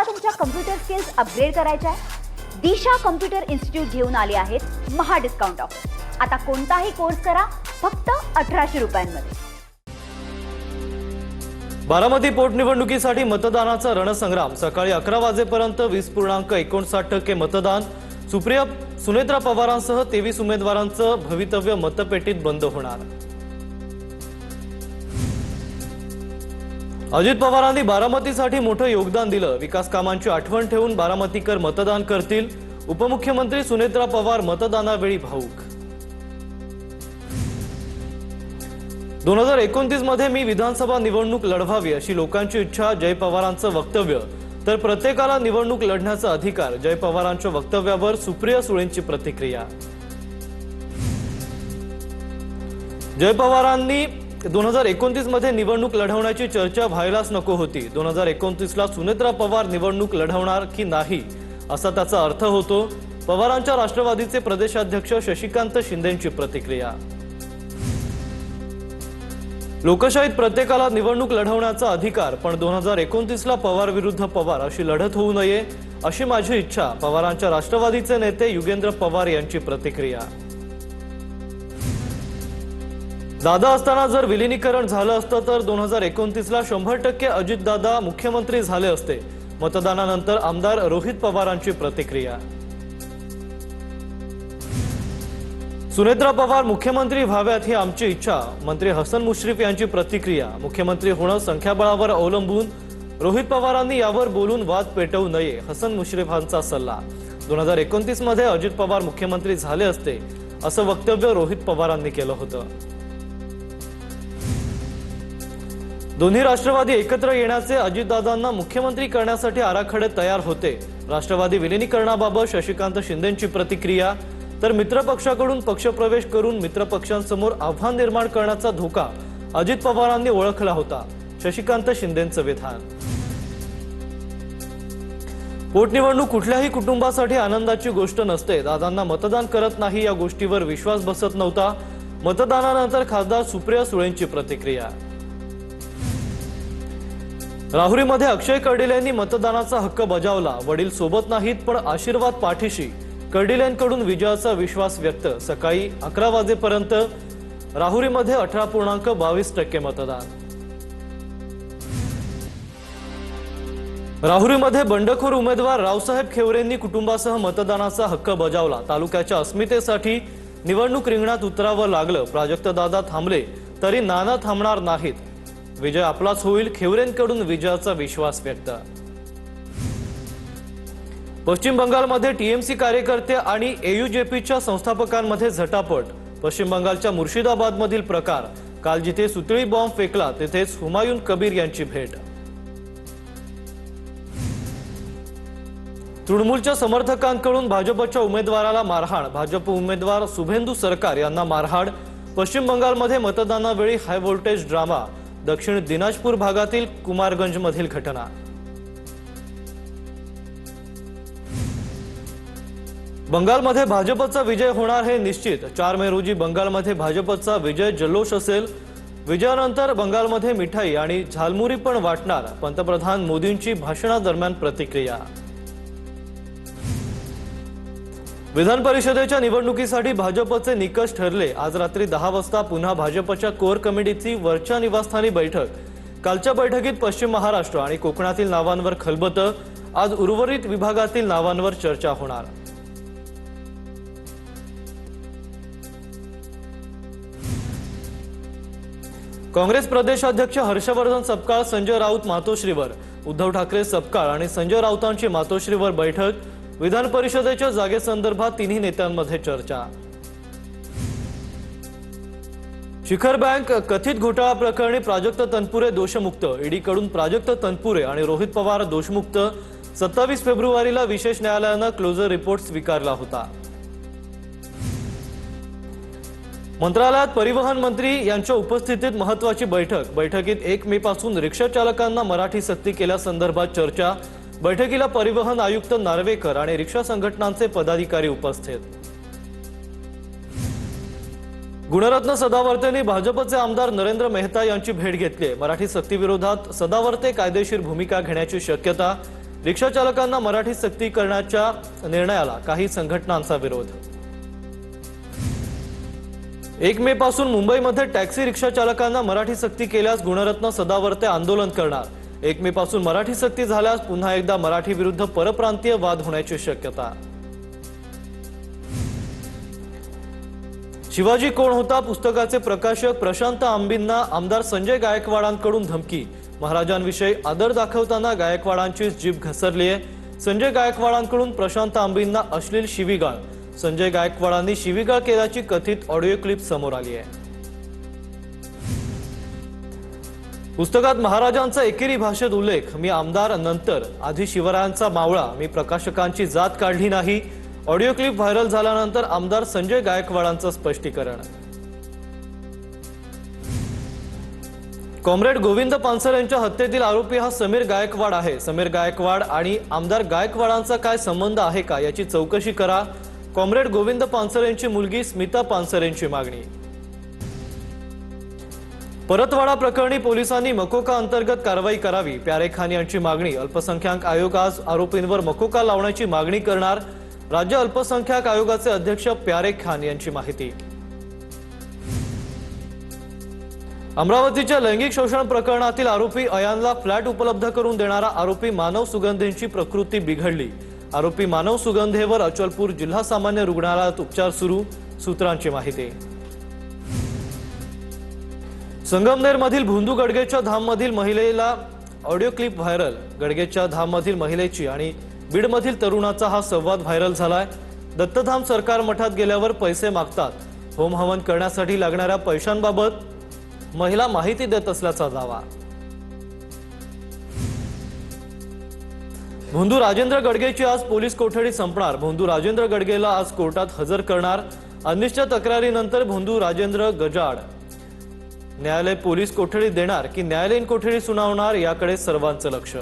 तुमच्या computer skills upgrade करायच्या आहे? दिशा कम्प्युटर इन्स्टिट्यूट घेऊन आले आहेत महा डिस्काउंट ऑफर। आता कोणताही कोर्स करा फक्त 1800 रुपयांमध्ये। बारामती पोटनिवडणुकीसाठी मतदानाचा रणसंग्राम। सकाळी 11 वाजेपर्यंत 20.59% मतदान। सुनेत्रा पवारांसह 23 उमेदवारांचं भवितव्य मतपेटीत बंद होणार। अजित पवारांनी बारामतीसाठी मोठं योगदान दिलं। विकास कामांची आठवण ठेवून बारामतीकर मतदान करतील। उपमुख्यमंत्री सुनेत्रा पवार मतदानावेळी भावूक। 2029 मध्ये मी विधानसभा निवडणूक लढवावी अशी लोकांची इच्छा, जय पवारांचं वक्तव्य। तर प्रत्येकाला निवडणूक लढण्याचा अधिकार, जय पवारांच्या वक्तव्यावर सुप्रिया सुळेंची प्रतिक्रिया। जय पवारांनी 2029 मध्ये निवडणूक लढवण्याची चर्चा व्हायलाच नको होती। 2029 ला सुनेत्रा पवार निवडणूक लढवणार की नाही असा त्याचा अर्थ होतो। पवारांच्या राष्ट्रवादीचे प्रदेशाध्यक्ष शशिकांत शिंदेंची प्रतिक्रिया। लोकशाहीत प्रत्येकाला निवडणूक लढवण्याचा अधिकार, पण 2029 ला पवार विरुद्ध पवार अशी लढत होऊ नये अशी माझी इच्छा, पवारांच्या राष्ट्रवादीचे नेते युगेंद्र पवार यांची प्रतिक्रिया। दादा असताना जर विलीनीकरण झालं असतं तर 2029 ला 100% अजितदादा मुख्यमंत्री झाले असते। मतदानानंतर आमदार रोहित पवारांची प्रतिक्रिया। सुनेत्रा पवार मुख्यमंत्री व्हाव्यात ही आमची इच्छा, मंत्री हसन मुश्रीफ यांची प्रतिक्रिया। मुख्यमंत्री होणं संख्याबळावर अवलंबून, रोहित पवारांनी यावर बोलून वाद पेटवू नये, हसन मुश्रीफांचा सल्ला। 2029 मध्ये अजित पवार मुख्यमंत्री झाले असते असं वक्तव्य रोहित पवारांनी केलं होतं। दोन्ही राष्ट्रवादी एकत्र येण्याचे, अजितदादांना मुख्यमंत्री करण्यासाठी आराखडे तयार होते। राष्ट्रवादी विलीनीकरणाबाबत शशिकांत शिंदेंची प्रतिक्रिया। तर मित्रपक्षाकडून पक्षप्रवेश करून मित्रपक्षांसमोर आव्हान निर्माण करण्याचा धोका अजित पवारांनी ओळखला होता, शशिकांत शिंदेंचं विधान। पोटनिवडणूक कुठल्याही कुटुंबासाठी आनंदाची गोष्ट नसते। दादांना मतदान करत नाही या गोष्टीवर विश्वास बसत नव्हता। मतदानानंतर खासदार सुप्रिया सुळेंची प्रतिक्रिया। राहुरीमध्ये अक्षय कर्डिलेंनी मतदानाचा हक्क बजावला। वडील सोबत नाहीत पण आशीर्वाद पाठीशी, कर्डिलेंकडून विजयाचा विश्वास व्यक्त। सकाळी 11 वाजेपर्यंत राहुरीमध्ये 18.22% मतदान। राहुरीमध्ये बंडखोर उमेदवार रावसाहेब खेवरेंनी कुटुंबासह मतदानाचा हक्क बजावला। तालुक्याच्या अस्मितेसाठी निवडणूक रिंगणात उतरावं लागलं। प्राजक्तदादा थांबले तरी नाना थांबणार नाहीत, विजय आपलाच होईल, खेवरेंकडून विजयाचा विश्वास व्यक्त। पश्चिम बंगालमध्ये टीएमसी कार्यकर्ते आणि एयूजेपीच्या संस्थापकांमध्ये झटापट। पश्चिम बंगालच्या मुर्शिदाबादमधील प्रकार। काल जिथे सुतळी बॉम्ब फेकला तिथेच हुमायून कबीर यांची भेट। तृणमूलच्या समर्थकांकडून भाजपच्या उमेदवाराला मारहाण। भाजप उमेदवार शुभेंदू सरकार यांना मारहाण। पश्चिम बंगालमध्ये मतदानावेळी हाय व्होल्टेज ड्रामा। दक्षिण दिनाजपूर भागातील कुमारगंजमधील घटना। बंगालमध्ये भाजपचा विजय होणार हे निश्चित। 4 मे रोजी बंगालमध्ये भाजपचा विजय जल्लोष असेल। विजयानंतर बंगालमध्ये मिठाई आणि झालमुरी पण वाटणार। पंतप्रधान मोदींची भाषणादरम्यान प्रतिक्रिया। विधान परिषदेच्या निवडणुकीसाठी भाजपचे निकष ठरले। आज रात्री 10 वाजता पुन्हा भाजपच्या कोर कमिटीची वरच्या निवासस्थानी बैठक। कालच्या बैठकीत पश्चिम महाराष्ट्र आणि कोकणातील नावांवर खलबतं। आज उर्वरित विभागातील नावांवर चर्चा होणार। काँग्रेस प्रदेशाध्यक्ष हर्षवर्धन सपकाळ संजय राऊत मातोश्रीवर। उद्धव ठाकरे सपकाळ आणि संजय राऊतांची मातोश्रीवर बैठक। विधान परिषदेच्या जागेसंदर्भात तिन्ही नेत्यांमध्ये चर्चा। शिखर बँक कथित घोटाळा प्रकरणी प्राजक्त तनपुरे दोषमुक्त। ईडीकडून प्राजक्त तनपुरे आणि रोहित पवार दोषमुक्त। 27 फेब्रुवारीला विशेष न्यायालयानं क्लोजर रिपोर्ट स्वीकारला होता। मंत्रालयात परिवहन मंत्री यांच्या उपस्थितीत महत्त्वाची बैठक। बैठकीत 1 मे पासून रिक्षा चालकांना मराठी सक्ती केल्यासंदर्भात चर्चा। बैठकीला परिवहन आयुक्त नार्वेकर आणि रिक्षा संघटनांचे पदाधिकारी उपस्थित। गुणरत्न सदावर्तेंनी भाजपचे आमदार नरेंद्र मेहता यांची भेट घेतली। मराठी सक्तीविरोधात सदावर्ते कायदेशीर भूमिका घेण्याची शक्यता। रिक्षा चालकांना मराठी सक्ती करण्याच्या निर्णयाला काही संघटनांचा विरोध। 1 मे पासून मुंबईमध्ये टॅक्सी रिक्षा चालकांना मराठी सक्ती केल्यास गुणरत्न सदावर्ते आंदोलन करणार। 1 मे पासून मराठी सक्ती झाल्यास पुन्हा एकदा मराठी विरुद्ध परप्रांतीय वाद होण्याची शक्यता। शिवाजी कोण होता पुस्तकाचे प्रकाशक प्रशांत आंबींना आमदार संजय गायकवाडांकडून धमकी। महाराजांविषयी आदर दाखवताना गायकवाडांची जीभ घसरली आहे। संजय गायकवाडांकडून प्रशांत आंबींना अश्लील शिवीगाळ। संजय गायकवाडांनी शिवीगाळ केल्याची कथित ऑडिओ क्लिप समोर आली आहे। पुस्तकात महाराजांचा एकेरी भाषेत उल्लेख, मी आमदार नंतर, आधी शिवरायांचा मावळा, मी प्रकाशकांची जात काढली नाही। ऑडिओ क्लिप व्हायरल झाल्यानंतर आमदार संजय गायकवाडांचं स्पष्टीकरण। कॉम्रेड गोविंद पानसरे यांच्या हत्येतील आरोपी हा समीर गायकवाड आहे। समीर गायकवाड आणि आमदार गायकवाडांचा काय संबंध आहे का याची चौकशी करा, कॉम्रेड गोविंद पानसरे यांची मुलगी स्मिता पानसरे यांची मागणी। परतवाडा प्रकरणी पोलिसांनी मकोका अंतर्गत कारवाई करावी, प्यारे खान यांची मागणी। अल्पसंख्याक आयोग आज आरोपींवर मकोका लावण्याची मागणी करणार, राज्य अल्पसंख्याक आयोगाचे अध्यक्ष प्यारे खान यांची माहिती। अमरावतीच्या लैंगिक शोषण प्रकरणातील आरोपी अयानला फ्लॅट उपलब्ध करून देणारा आरोपी मानव सुगंधेंची प्रकृती बिघडली। आरोपी मानव सुगंधेवर अचलपूर जिल्हा सामान्य रुग्णालयात उपचार सुरू, सूत्रांची माहिती। संगमनेरमधील भोंदू गडगेच्या धाममधील महिलेला ऑडिओ क्लिप व्हायरल। गडगेच्या धाममधील महिलेची आणि बीडमधील तरुणाचा हा संवाद व्हायरल झालाय। दत्तधाम सरकार मठात गेल्यावर पैसे मागतात, होम हवन करण्यासाठी लागणाऱ्या पैशांबाबत महिला माहिती देत असल्याचा दावा। भोंदू राजेंद्र गडगेची आज पोलीस कोठडी संपणार। भोंदू राजेंद्र गडगेला आज कोर्टात हजर करणार। अनिष्ट तक्रारीनंतर भोंदू राजेंद्र गजाड न्यायालय पोलीस कोठडी देणार की न्यायालयीन कोठडी सुनावणार याकडे सर्वांचं लक्ष।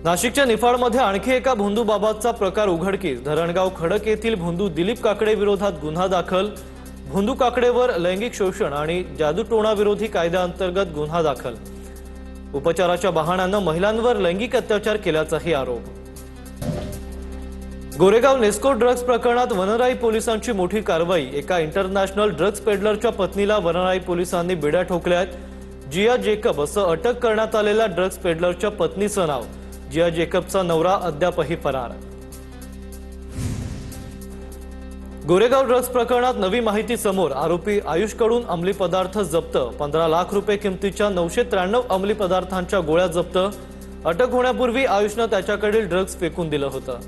नाशिकच्या निफाडमध्ये आणखी एका भोंदू बाबतचा प्रकार उघडकीस। धरणगाव खडक येथील भोंदू दिलीप काकडे विरोधात गुन्हा दाखल। भोंदू काकडेवर लैंगिक शोषण आणि जादूटोणा विरोधी कायद्याअंतर्गत गुन्हा दाखल। उपचाराच्या बहाण्यानं महिलांवर लैंगिक अत्याचार केल्याचाही आरोप। गोरेगाव नेस्को ड्रग्ज प्रकरणात वनराई पोलिसांची मोठी कारवाई। एका इंटरनॅशनल ड्रग्ज पेडलरच्या पत्नीला वनराई पोलिसांनी बिड्या ठोकल्यात। जिया जेकब असं अटक करण्यात आलेल्या ड्रग्ज पेडलरच्या पत्नीचं नाव। जिया जेकबचा नवरा अद्यापही फरार। गोरेगाव ड्रग्ज प्रकरणात नवी माहिती समोर। आरोपी आयुषकडून अंमली पदार्थ जप्त। 15 लाख रुपये किमतीच्या 993 अंमली पदार्थांच्या गोळ्या जप्त। अटक होण्यापूर्वी आयुषनं त्याच्याकडील ड्रग्ज फेकून दिलं होतं।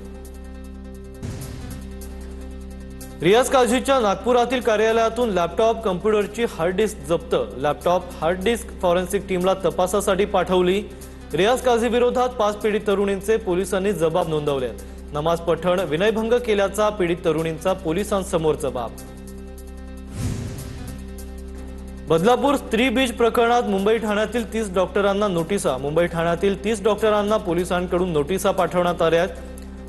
रियाज काझीच्या नागपुरातील कार्यालयातून लॅपटॉप, कम्प्युटरची हार्ड डिस्क जप्त। लॅपटॉप, हार्ड डिस्क फॉरेन्सिक टीमला तपासासाठी पाठवली। रियाज काझी विरोधात 5 पीडित तरुणींचे पोलिसांनी जबाब नोंदवलेत। नमाज पठण, विनयभंग केल्याचा पीडित तरुणींचा पोलिसांसमोर जबाब। बदलापूर स्त्री बीज प्रकरणात मुंबई ठाण्यातील 30 डॉक्टरांना नोटिसा। मुंबई ठाण्यातील 30 डॉक्टरांना पोलिसांकडून नोटिसा पाठवण्यात आल्या आहेत।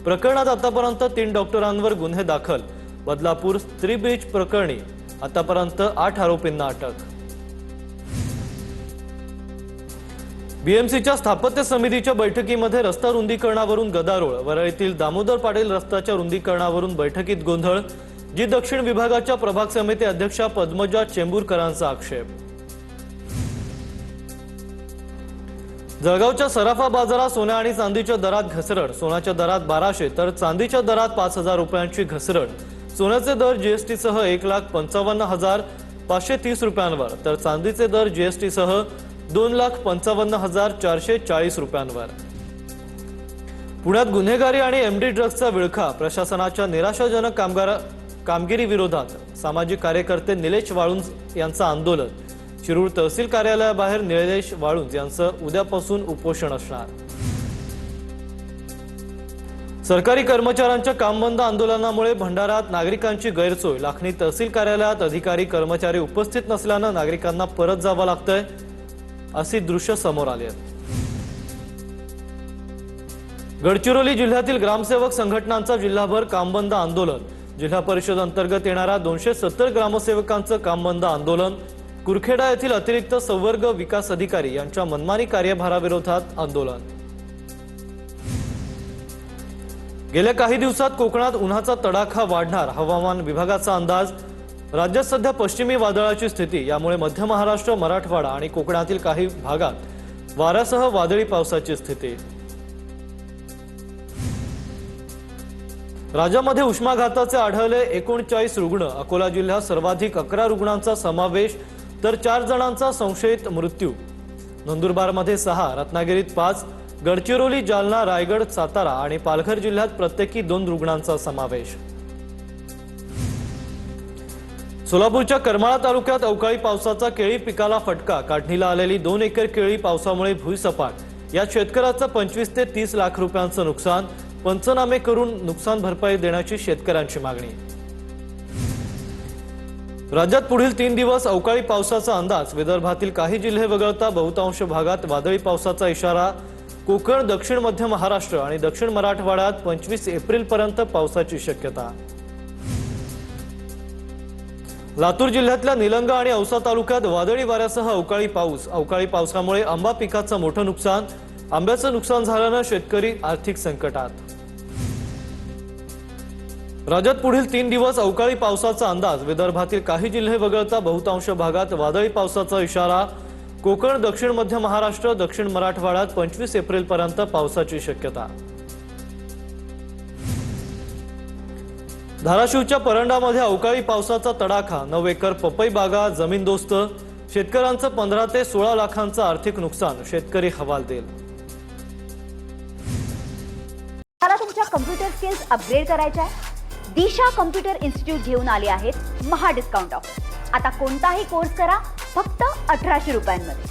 प्रकरणात आतापर्यंत 3 डॉक्टरांवर गुन्हे दाखल। बदलापूर स्त्री बीज प्रकरणी आतापर्यंत 8 आरोपींना अटक। बीएमसीच्या स्थापत्य समितीच्या बैठकीमध्ये रस्ता रुंदीकरणावरून गदारोळ। वरळीतील दामोदर पाटील रस्त्याच्या रुंदीकरणावरून बैठकीत गोंधळ। जी दक्षिण विभागाच्या प्रभाग समिती अध्यक्षा पद्मजा चेंबूरकरांचा आक्षेप। जळगावच्या सराफा बाजारात सोन्या आणि चांदीच्या दरात घसरण। सोन्याच्या दरात 1200 तर चांदीच्या दरात 5000 रुपयांची घसरण। सोन्याचे दर जीएसटीसह 1,55,530 रुपयांवर तर चांदीचे दर जीएसटीसह 2,55,440 रुपयांवर। पुण्यात गुन्हेगारी आणि एमडी ड्रग्जचा विळखा। प्रशासनाच्या निराशाजनक कामगिरी विरोधात सामाजिक कार्यकर्ते निलेश वाळुंज यांचं आंदोलन। शिरूर तहसील कार्यालयाबाहेर निलेश वाळुंज यांचं उद्यापासून उपोषण असणार। सरकारी कर्मचाऱ्यांच्या कामबंद आंदोलनामुळे भंडाऱ्यात नागरिकांची गैरसोय। लाखनी तहसील कार्यालयात अधिकारी कर्मचारी उपस्थित नसल्यानं नागरिकांना परत जावं लागतंय, अशी दृश्य समोर आली आहेत। गडचिरोली जिल्ह्यातील ग्रामसेवक संघटनांचा जिल्हाभर कामबंद आंदोलन। जिल्हा परिषद अंतर्गत येणाऱ्या 270 ग्रामसेवकांचं कामबंद आंदोलन। कुरखेडा येथील अतिरिक्त संवर्ग विकास अधिकारी यांच्या मनमानी कार्यभाराविरोधात आंदोलन। गेल्या काही दिवसात कोकणात उन्हाचा तडाखा वाढणार, हवामान विभागाचा अंदाज। राज्यात सध्या पश्चिमी वादळाची स्थिती, यामुळे मध्य महाराष्ट्र, मराठवाडा आणि कोकणातील काही भागात वाऱ्यासह वादळी पावसाची स्थिती। राज्यामध्ये उष्माघाताचे आढळले 39 रुग्ण, अकोला जिल्ह्यात सर्वाधिक 11 रुग्णांचा समावेश, तर 4 जणांचा संशयित मृत्यू। नंदुरबारमध्ये 6, रत्नागिरीत 5, गडचिरोली, जालना, रायगड, सातारा आणि पालघर जिल्ह्यात प्रत्येकी 2 रुग्णांचा समावेश। सोलापूरच्या करमाळा तालुक्यात अवकाळी पावसाचा केळी पिकाला फटका, काढणीला आलेली 2 एकर केळी पावसामुळे भुईसपाट। यात शेतकऱ्याचं 25 ते 30 लाख रुपयांचं नुकसान, पंचनामे करून नुकसान भरपाई देण्याची शेतकऱ्यांची मागणी। राज्यात पुढील 3 दिवस अवकाळी पावसाचा अंदाज, विदर्भातील काही जिल्हे वगळता बहुतांश भागात वादळी पावसाचा इशारा। कोकण, दक्षिण मध्य महाराष्ट्र आणि दक्षिण मराठवाड्यात 25 एप्रिलपर्यंत पावसाची शक्यता। लातूर जिल्ह्यातल्या निलंगा आणि औसा तालुक्यात वादळी वाऱ्यासह अवकाळी पाऊस। अवकाळी पावसामुळे आंबा पिकाचं मोठं नुकसान, आंब्याचं नुकसान झाल्यानं शेतकरी आर्थिक संकटात। राज्यात पुढील 3 दिवस अवकाळी पावसाचा अंदाज, विदर्भातील काही जिल्हे वगळता बहुतांश भागात वादळी पावसाचा इशारा। कोकण, दक्षिण मध्य महाराष्ट्र, दक्षिण मराठवाड्यात 25 एप्रिलपर्यंत पावसाची शक्यता। धाराशिवच्या परंडामध्ये अवकाळी पावसाचा तडाखा, 9 एकर पपई बागा जमीनदोस्त, शेतकऱ्यांचं 15 ते 16 लाखांचं आर्थिक नुकसान, शेतकरी हवालदिल। मला तुमच्या कम्प्युटर स्किल्स अपग्रेड करायच्या आहे? दिशा कम्प्युटर इन्स्टिट्यूट घेऊन आले आहेत महा डिस्काउंट ऑफर। आता कोणताही कोर्स करा फक्त 1800 रुपयांमध्ये।